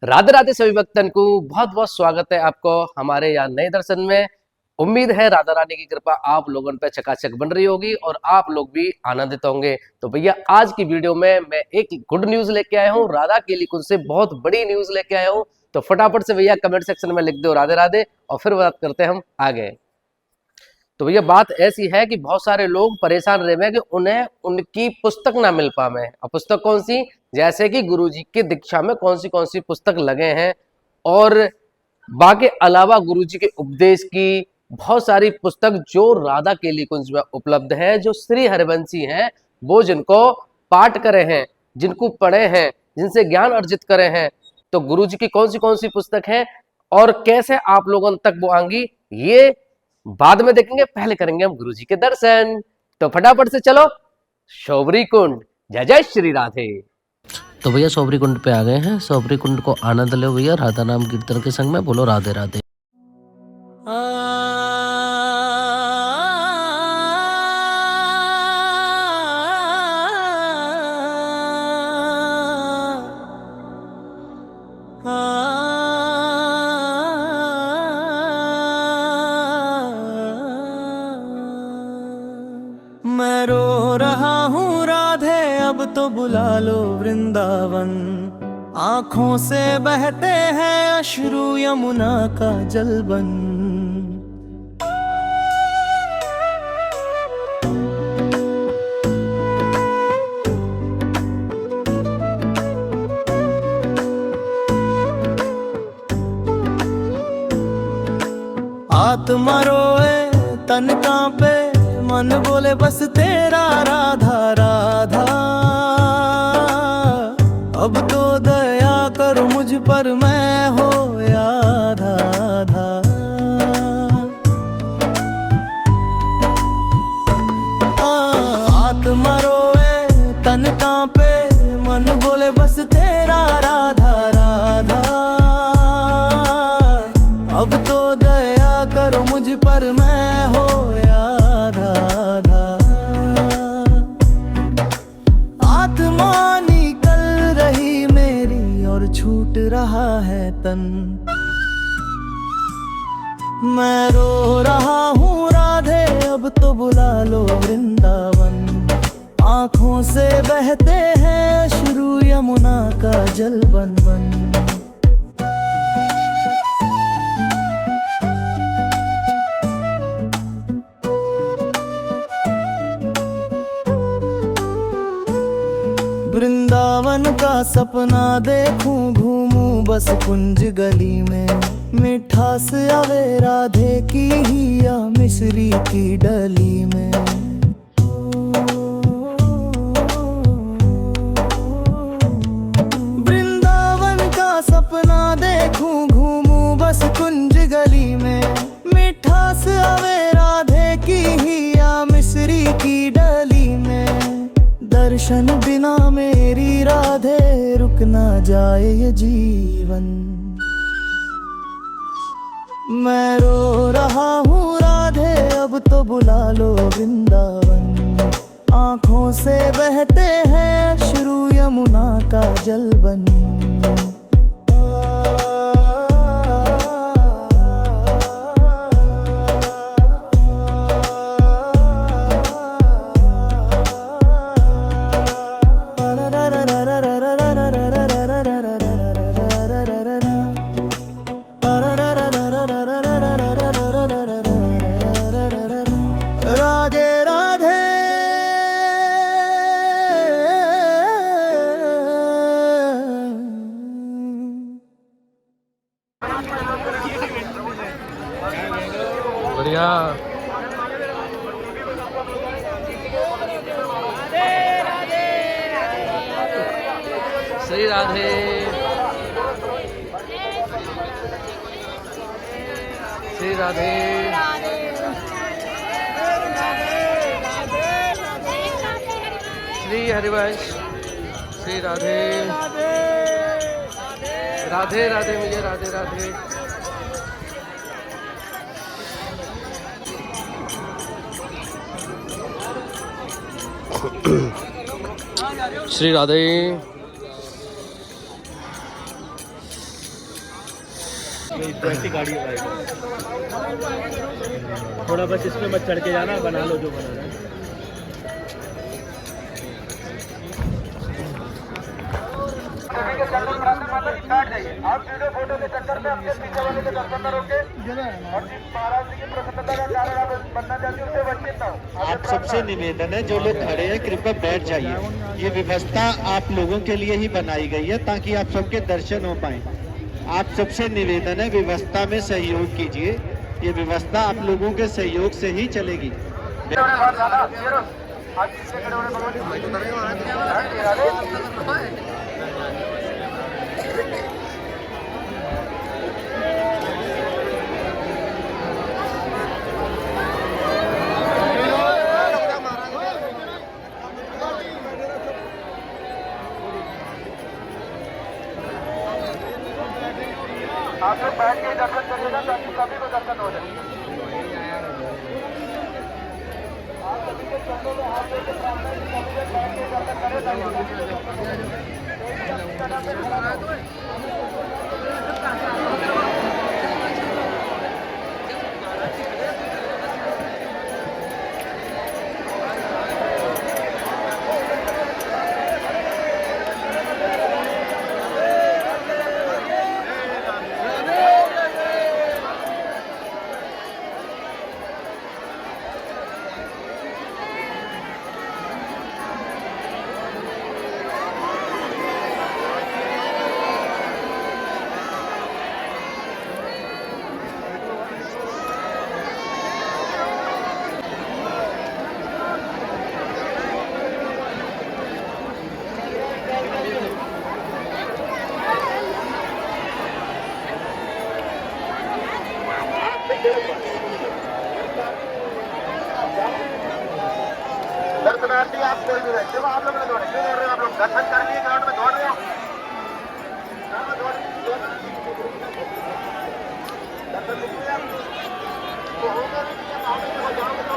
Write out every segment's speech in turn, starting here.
राधे राधे सभी भक्तन को बहुत बहुत स्वागत है आपको हमारे यहाँ नए दर्शन में। उम्मीद है राधा रानी की कृपा आप लोगों पे चकाचक बन रही होगी और आप लोग भी आनंदित होंगे। तो भैया आज की वीडियो में मैं एक गुड न्यूज लेके आया हूँ, राधा केली कुंज से बहुत बड़ी न्यूज लेके आया हूँ। तो फटाफट से भैया कमेंट सेक्शन में लिख दो राधे राधे और फिर बात करते हैं हम आगे। तो भैया बात ऐसी है कि बहुत सारे लोग परेशान रहे हैं कि उन्हें उनकी पुस्तक ना मिल पावे। और पुस्तक कौन सी, जैसे कि गुरुजी की दीक्षा में कौन सी पुस्तक लगे हैं और बाकी अलावा गुरुजी के उपदेश की बहुत सारी पुस्तक जो राधा केली कुंज में उपलब्ध है, जो श्री हरिवंशी हैं, वो जिनको पाठ करे हैं, जिनको पढ़े हैं, जिनसे ज्ञान अर्जित करे हैं, तो गुरुजी की कौन सी पुस्तक है और कैसे आप लोगों तक वो आएंगी ये बाद में देखेंगे। पहले करेंगे हम गुरुजी के दर्शन। तो फटाफट से चलो शौबरी कुंड। जय जय श्री राधे। तो भैया शौबरी कुंड पे आ गए हैं। शौबरी कुंड को आनंद लो भैया राधा नाम कीर्तन के संग में। बोलो राधे राधे। मैं रो रहा हूँ राधे अब तो बुला लो वृंदावन। आँखों से बहते हैं अश्रु यमुना का जलबन। आत्मा रोए तन कांपे मन बोले बस तेरा राधा राधा। अब तो दया करो मुझ पर मैं हो आधा आधा। आत्मा रोए तन कांपे मन बोले बस तेरा राधा राधा। अब तो दया करो मुझ पर मैं हो आधा आधा। आत्मा निकल रही मेरी और छूट रहा है तन। मैं रो रहा हूँ राधे अब तो बुला लो वृंदावन। आँखों से बहते हैं अश्रु यमुना का जल बन बन। वृंदावन का सपना देखूं घूमूं बस कुंज गली में। मिठास आवे राधे की ही या मिश्री की डली में। वृंदावन का सपना देखूं घूमूं बस कुंज गली में। मिठास आवे राधे की ही या मिश्री की डली में। दर्शन बिना मेरी राधे रुक ना जाए ये जीवन। मैं रो रहा हूँ राधे अब तो बुला लो वृंदावन। आँखों से बहते हैं अश्रु यमुना का जल बन। बढ़िया। श्री राधे श्री राधे। श्री हरिवंश श्री राधे राधे राधे मुझे राधे राधे। श्री राधे। ये तो ऐसी गाड़ी है भाई। थोड़ा बस इसमें मत चढ़ के जाना, बना लो जो बनाना है। आप वीडियो फोटो के चक्कर में अपने पीछे वाले के दर्शन न रोके और जिस महाराज जी की प्रसन्नता का कारण आप बनना चाहते हैं उससे वंचित ना हो। आप सबसे निवेदन है, जो लोग खड़े हैं कृपया बैठ जाइए। ये व्यवस्था आप लोगों के लिए ही बनाई गई है ताकि आप सबके दर्शन हो पाए। आप सबसे निवेदन है, व्यवस्था में सहयोग कीजिए। ये व्यवस्था आप लोगों के सहयोग से ही चलेगी। आप लोग बैठ के दर्शन करिएगा ताकि सभी को दर्शन हो जाए। आप सभी के चरणों में हाथ देकर प्रार्थना है कि सभी लोग बैठ के दर्शन करें ताकि सभी को दर्शन हो जाए। दर्शनार्थी आप कोई भी रहे, देखो आप लोग दौड़े, क्यों दौड़ रहे हो आप लोग? दर्शन कर लिए, ग्राउंड में दौड़ रहे हो। दर्शन लिखिए आप तो होगा नहीं कि आप आगे चले जाओगे तो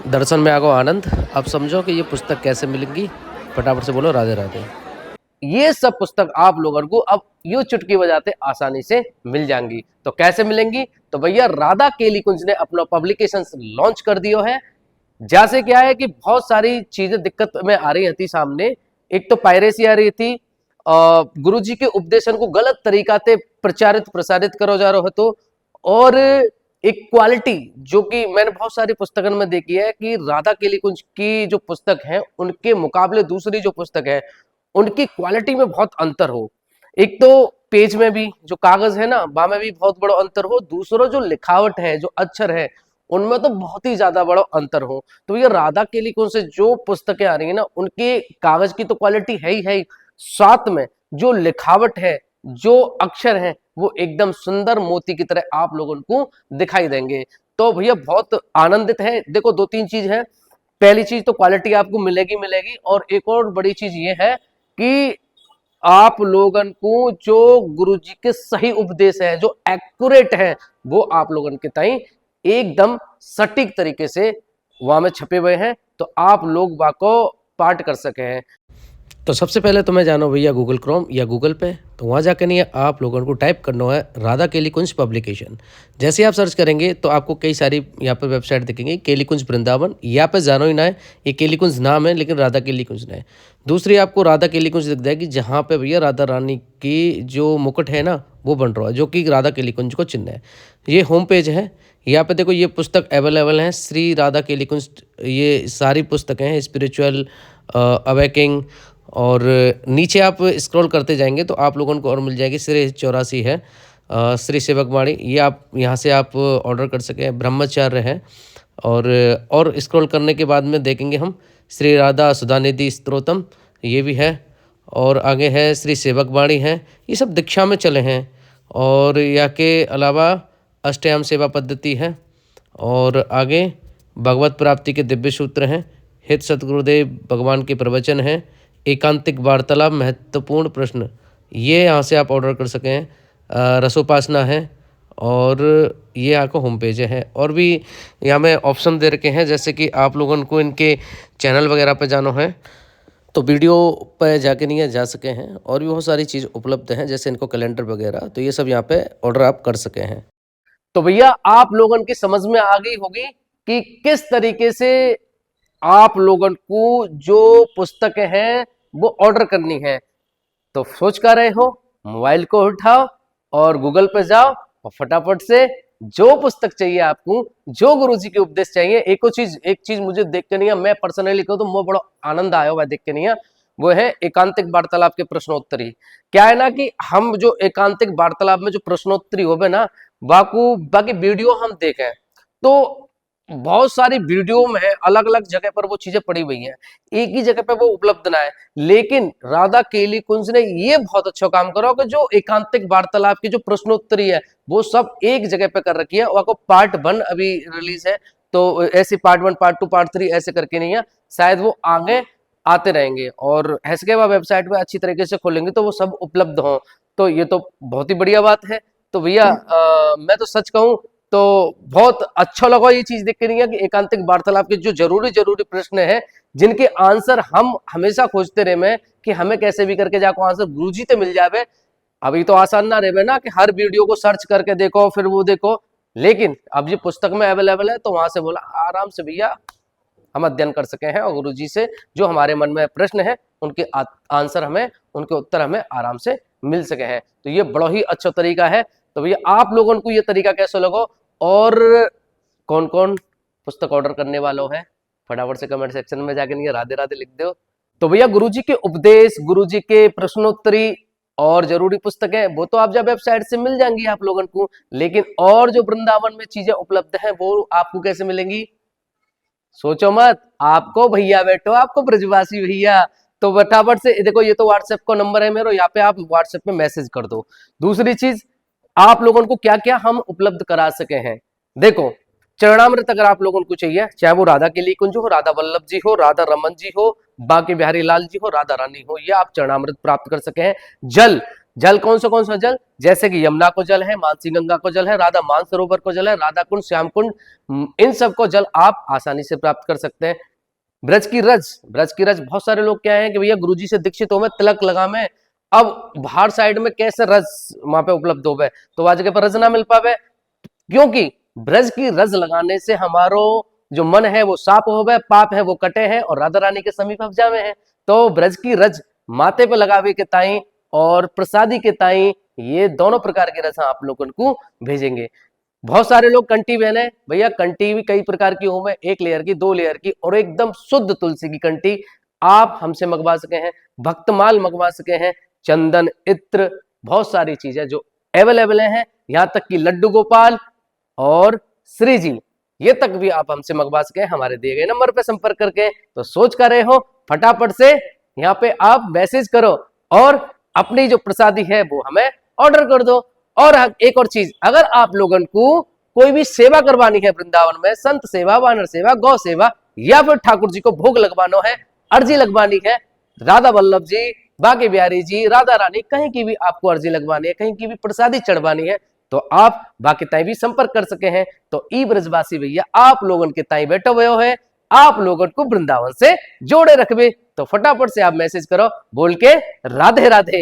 दर्शन में आगो आनंद। अब समझो कि ये पुस्तक कैसे मिलेंगी, फटाफट से बोलो राधे राधे। ये सब पुस्तक आप लोगों को अब यूं चुटकी बजाते आसानी से मिल जाएंगी। तो कैसे मिलेंगी? तो भैया राधा केली कुंज ने अपना पब्लिकेशन लॉन्च कर दियो है। जैसे क्या है कि बहुत सारी चीजें दिक्कत में आ रही थी सामने। एक तो पायरेसी आ रही थी, गुरु जी के उपदेशन को गलत तरीका से प्रचारित प्रसारित करो जा रहे हो तो, और एक क्वालिटी जो कि मैंने बहुत सारी पुस्तकों में देखी है कि राधा केली कुंज की जो पुस्तक है उनके मुकाबले दूसरी जो पुस्तक है उनकी क्वालिटी में बहुत अंतर हो। एक तो पेज में भी जो कागज है ना वहां में भी बहुत बड़ा अंतर हो, दूसरा जो लिखावट है, जो अक्षर है उनमें तो बहुत ही ज्यादा बड़ा अंतर हो। तो ये राधा केली कुंज से जो पुस्तकें आ रही है ना उनके कागज की तो क्वालिटी है ही, साथ में जो लिखावट है, जो अक्षर है वो एकदम सुंदर मोती की तरह आप लोगों को दिखाई देंगे। तो भैया बहुत आनंदित है। देखो 2-3 चीज है। पहली चीज तो क्वालिटी आपको मिलेगी मिलेगी, और एक और बड़ी चीज ये है कि आप लोगन को जो गुरुजी के सही उपदेश है, जो एक्यूरेट है, वो आप लोगन के ताई एकदम सटीक तरीके से वहां में छपे हुए हैं, तो आप लोग वहां को पाठ कर सके हैं। तो सबसे पहले तुम्हें जानो भैया गूगल क्रोम या गूगल पे, तो वहाँ जाकर नहीं है आप लोगों को टाइप करना है राधा केली कुंज पब्लिकेशन। जैसे आप सर्च करेंगे तो आपको कई सारी यहाँ पे वेबसाइट दिखेंगी। केली कुंज वृंदावन, यहाँ पे जानो ही ना है, ये केली कुंज नाम है लेकिन राधा केली कुंज ना है। दूसरी आपको राधा केली कुंज दिख जाएगी जहाँ पे भैया राधा रानी की जो मुकुट है ना वो बन रहा है, जो कि राधा केली कुंज को चिन्ह है। ये होम पेज है। यहाँ पे देखो ये पुस्तक अवेलेबल है, श्री राधा केली कुंज। ये सारी पुस्तकें हैं, स्पिरिचुअल अवेकिंग, और नीचे आप स्क्रॉल करते जाएंगे तो आप लोगों को और मिल जाएगी। श्री 84 है, श्री सेवकवाणी, ये आप यहाँ से आप ऑर्डर कर सकें। ब्रह्मचार्य है, और स्क्रॉल करने के बाद में देखेंगे हम श्री राधा सुधानिधि स्तोत्रम, ये भी है, और आगे है श्री सेवकवाणी है। ये सब दीक्षा में चले हैं। और यहाँ के अलावा अष्टयाम सेवा पद्धति है, और आगे भगवत प्राप्ति के दिव्य सूत्र हैं, हित सतगुरुदेव भगवान के प्रवचन हैं, एकांतिक वार्तालाप, महत्वपूर्ण प्रश्न, ये यहाँ से आप ऑर्डर कर सकें। रसोपासना है, और ये आपका होम पेज है। और भी यहाँ में ऑप्शन दे रखे हैं, जैसे कि आप लोगों को इनके चैनल वगैरह पे जाना है तो वीडियो पे जाके नहीं जा सके हैं। और भी बहुत सारी चीज़ उपलब्ध हैं, जैसे इनको कैलेंडर वगैरह, तो ये सब यहाँ पे ऑर्डर आप कर सके हैं। तो भैया आप लोगन की समझ में आ गई होगी कि किस तरीके से आप लोगन को जो पुस्तकें हैं वो ऑर्डर करनी है। तो सोच कर रहे हो, मोबाइल को उठाओ और गूगल पे जाओ और फटाफट से जो पुस्तक चाहिए आपको, जो गुरुजी के उपदेश चाहिए। एक चीज मुझे देख के नहीं है, मैं पर्सनली कहूँ तो मुझे बड़ा आनंद आया हुआ देख के नहीं है, वो है एकांतिक वार्तालाप के प्रश्नोत्तरी। क्या है ना कि हम जो एकांतिक वार्तालाप में जो प्रश्नोत्तरी हो ना बाकी वीडियो हम देखें तो बहुत सारी वीडियो में अलग अलग जगह पर वो चीजें पड़ी हुई हैं, एक ही जगह पे वो उपलब्ध ना है। लेकिन राधा केली कुंज ने ये बहुत अच्छा काम करा कि जो एकांतिक वार्तालाप की जो प्रश्नोत्तरी है वो सब एक जगह पे कर रखी है। वो पार्ट 1 अभी रिलीज है, तो ऐसे पार्ट 1, पार्ट 2, पार्ट 3 ऐसे करके नहीं है, शायद वो आगे आते रहेंगे। और ऐसे वेबसाइट पे अच्छी तरीके से खोलेंगे तो वो सब उपलब्ध हों, तो ये तो बहुत ही बढ़िया बात है। तो भैया मैं तो सच कहूं तो बहुत अच्छा लगा ये चीज देख के नहीं है कि एकांतिक वार्तालाप के जो जरूरी प्रश्न है जिनके आंसर हम हमेशा खोजते रहे में कि हमें कैसे भी करके जाको आंसर गुरुजी ते मिल जावे। अभी तो आसान ना रहे ना कि हर वीडियो को सर्च करके देखो फिर वो देखो, लेकिन अब ये पुस्तक में अवेलेबल है तो वहां से बोला आराम से भैया हम अध्ययन कर सके हैं और गुरुजी से जो हमारे मन में प्रश्न है उनके आंसर हमें, उनके उत्तर हमें आराम से मिल सके हैं। तो ये बड़ा ही अच्छा तरीका है। तो भैया आप लोगों को ये तरीका कैसे लगा और कौन कौन पुस्तक ऑर्डर करने वालों है फटाफट से कमेंट सेक्शन में जाके नहीं राधे राधे लिख दो। तो भैया गुरुजी के उपदेश, गुरुजी के प्रश्नोत्तरी और जरूरी पुस्तकें वो तो आप जब वेबसाइट से मिल जाएंगी आप लोगों को, लेकिन और जो वृंदावन में चीजें उपलब्ध हैं वो आपको कैसे मिलेंगी? सोचो मत, आपको भैया बैठो, आपको ब्रजवासी भैया, तो फटाफट से देखो ये तो व्हाट्सएप का नंबर है मेरा, यहाँ पे आप व्हाट्सएप पे मैसेज कर दो। दूसरी चीज आप लोगों को क्या क्या हम उपलब्ध करा सके हैं, देखो चरणामृत अगर आप लोगों को चाहिए, चाहे वो राधा केली कुंज हो, राधा वल्लभ जी हो, राधा रमन जी हो, बांके बिहारी लाल जी हो, राधा रानी हो, ये आप चरणामृत प्राप्त कर सके हैं। जल जल कौन सा जल, जैसे कि यमुना को जल है, मानसी गंगा को जल है, राधा मानसरोवर को जल है, राधा कुंड, श्याम कुंड, इन सबको जल आप आसानी से प्राप्त कर सकते हैं। ब्रज की रज बहुत सारे लोग क्या है कि भैया गुरुजी से दीक्षित हो में, तिलक लगा में, अब बाहर साइड में कैसे रज वहां पे उपलब्ध हो गए, तो आज के पर रज ना मिल पावे, क्योंकि ब्रज की रज लगाने से हमारो जो मन है वो साफ हो गए, पाप है वो कटे हैं और राधा रानी के समीप अब जावे हैं। तो ब्रज की रज माथे पे लगावे के ताई और प्रसादी के ताई, ये दोनों प्रकार के रस आप लोगों को भेजेंगे। बहुत सारे लोग कंठी पहने, भैया कंठी भी कई प्रकार की हो, 1 लेयर की, 2 लेयर की, और एकदम शुद्ध तुलसी की कंठी आप हमसे मंगवा सके हैं, भक्तमाल मंगवा सके हैं, चंदन, इत्र, बहुत सारी चीजें जो अवेलेबल हैं, यहां तक कि लड्डू गोपाल और श्री जी, ये तक भी आप हमसे मंगवा सके हमारे दिए गए नंबर पे संपर्क करके। तो सोच कर रहे हो, फटाफट से यहाँ पे आप मैसेज करो और अपनी जो प्रसादी है वो हमें ऑर्डर कर दो। और एक और चीज, अगर आप लोगों को कोई भी सेवा करवानी है वृंदावन में, संत सेवा, वानर सेवा, गौ सेवा, या फिर ठाकुर जी को भोग लगवाना है, अर्जी लगवानी है, राधा वल्लभ जी, बाके बिहारी जी, राधा रानी, कहीं की भी आपको अर्जी लगवानी है, कहीं की भी प्रसादी चढ़वानी है, तो आप बाकी ताई भी संपर्क कर सके हैं। तो ई ब्रजवासी भैया आप लोगों के ताई बैठे हुए है, आप लोगों को वृंदावन से जोड़े रखबे। तो फटाफट से आप मैसेज करो बोल के राधे राधे।